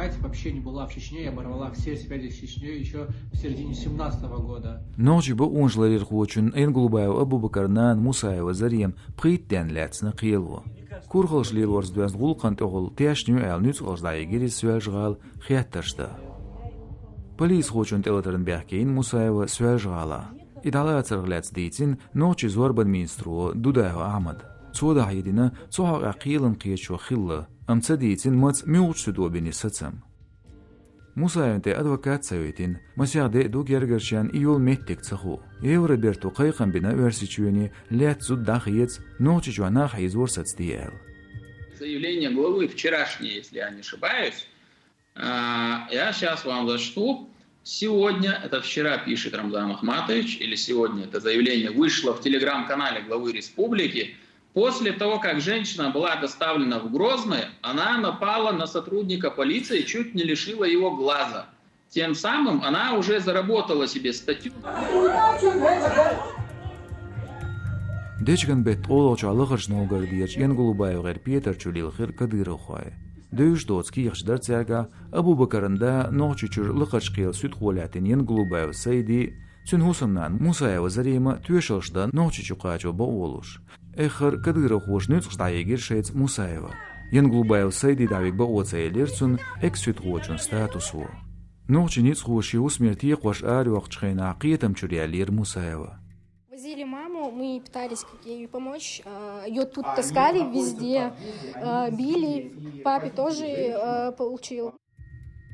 мать вообще не была в Чечне и оборвала все связи с Чечней еще в середине 17-го года. نوچی با اونجلری خوچون این گلوبایو ابو بکرنان موسای و زریم قیتن لاتسنا قیلو. كورخلش ليل ورز دوز غول قنت أغل تياش نيو آل نيوز غلش داي جيري سوال جغال خيات ترشتا. بوليس خوچون تلترن بيحكين موسايو سوال جغالا. إدالة ترغلات ديتين نوچي زور بالمينسترو دودايو أحمد. صودا هيدنا صوحا عقيلن قيتشو خيلة أمتا ديتين مات ميوش سدو بني ستم. موسايو انتي أدوكات سويتين مسيح دي دو جرگرشان إيول ميتك تخو. إيو روبرتو قيقن بنا ورسيچوني لات زود داخيت نوچي جوانا خيزور ستديال. Заявление главы вчерашнее, если я не ошибаюсь, я сейчас вам зачту. Сегодня, это вчера пишет Рамзан Ахматович, или сегодня это заявление вышло в телеграм-канале главы республики. После того, как женщина была доставлена в Грозный, она напала на сотрудника полиции и чуть не лишила его глаза. Тем самым она уже заработала себе статью. ديشكن بيت أولوش على خرج نوغر ديش ينقلوا بايو غير بيتر تشولي الخير كدير خواي. دوش دوتسكي يخشدر تساقا أبو بكرن دا نوغشيشر لخرج قيل سود خولاتين ينقلوا بايو سيدي سن هوسمنان موسايا وزريما تويشلش دا نوغشيشو قاجو بأولوش. آخر كدير خوش نوتسخ دايجير شيت موسايوا. ينقلوا بايو سيدي داويك بأوتسايلير سن اك سود خوشن ستاتوسو. نوغشي نيتس خوشي وسميرتيق واش آري وقت شخينا قيتم чурялир موسايوا. Возили маму, мы пытались ей помочь, ее тут таскали везде, били, папе тоже получил.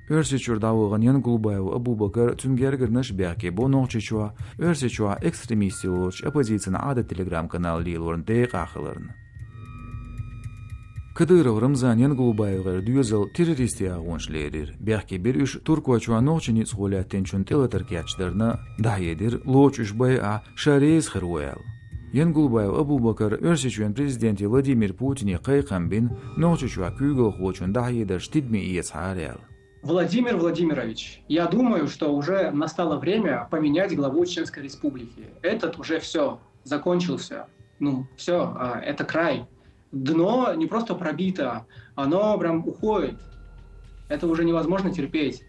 Örseçur davıgan yan Gulbayev Abu Bakar tüngergirnaş bäke bo noqçeçua örseçua ekstremisti olç opozitsiyana adet telegram kanal liylorun deyq axılarını. Kadyrov Ramzan yan Gulbayevgar düyözel terroristi ağonçlerir. Bäke bir üç Turkoçua noqçeni çolaten çün teleterkiyaçlarına dayedir loç üç bay şarez xirwel. Yan Gulbayev Abu Bakar örseçuen prezidenti Vladimir Putin'i qayqan bin noqçeçua kügel xoçun dayedir stidmi iyetsharel. Владимир Владимирович, я думаю, что уже настало время поменять главу Чеченской Республики. Этот уже все, закончился. Ну, все, это край. Дно не просто пробито, оно прям уходит. Это уже невозможно терпеть.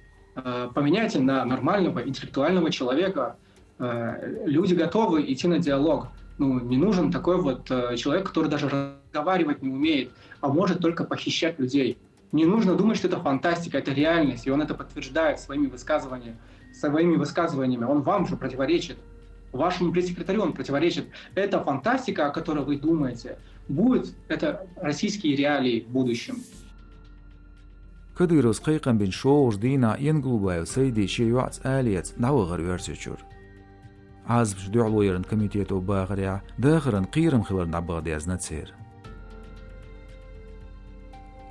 Поменяйте на нормального, интеллектуального человека. Люди готовы идти на диалог. Ну, не нужен такой вот человек, который даже разговаривать не умеет, а может только похищать людей. Не нужно думать, что это фантастика, это реальность, и он это подтверждает своими высказываниями. Он вам же противоречит, вашему пресс-секретарю он противоречит. Это фантастика, о которой вы думаете. Будет это российские реалии в будущем. Kadyrov qayqan bin şoğuz dina yan Gulbayev saydi şeriat aliyat navğar örseçur. Azb şdu'lu yerin komiteto bağırya dağıran qiyrim xilarna bağdiyazna tser.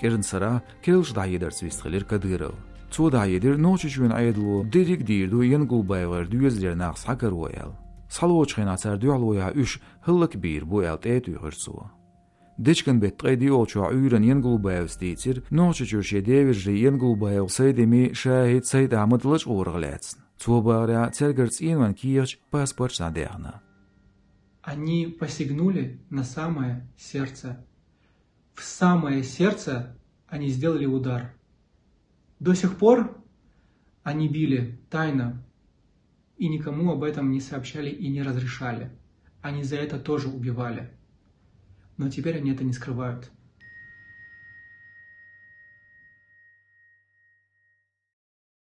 كيرن سرا كيلش دايدر سويستخلير كديرو تو دايدر نوچچون ايدلو ديريك ديردو ينقل بايغر دويزلر ناقص حكر ويل صلوچ خيناتر دوالويا اش هلك بير بويل تيت يغرسو ديچكن بيت قيدي اوچو ايرن ينقل بايغ ستيتر نوچچور شديفر ينقل بايغ سيدمي شاهد سيد احمد لچ اورغلاتس تو باغرا ترگرц инван киерч паспорт надерна. Они посягнули на самое сердце. В самое сердце они сделали удар. До сих пор они били тайно и никому об этом не сообщали и не разрешали. Они за это тоже убивали. Но теперь они это не скрывают.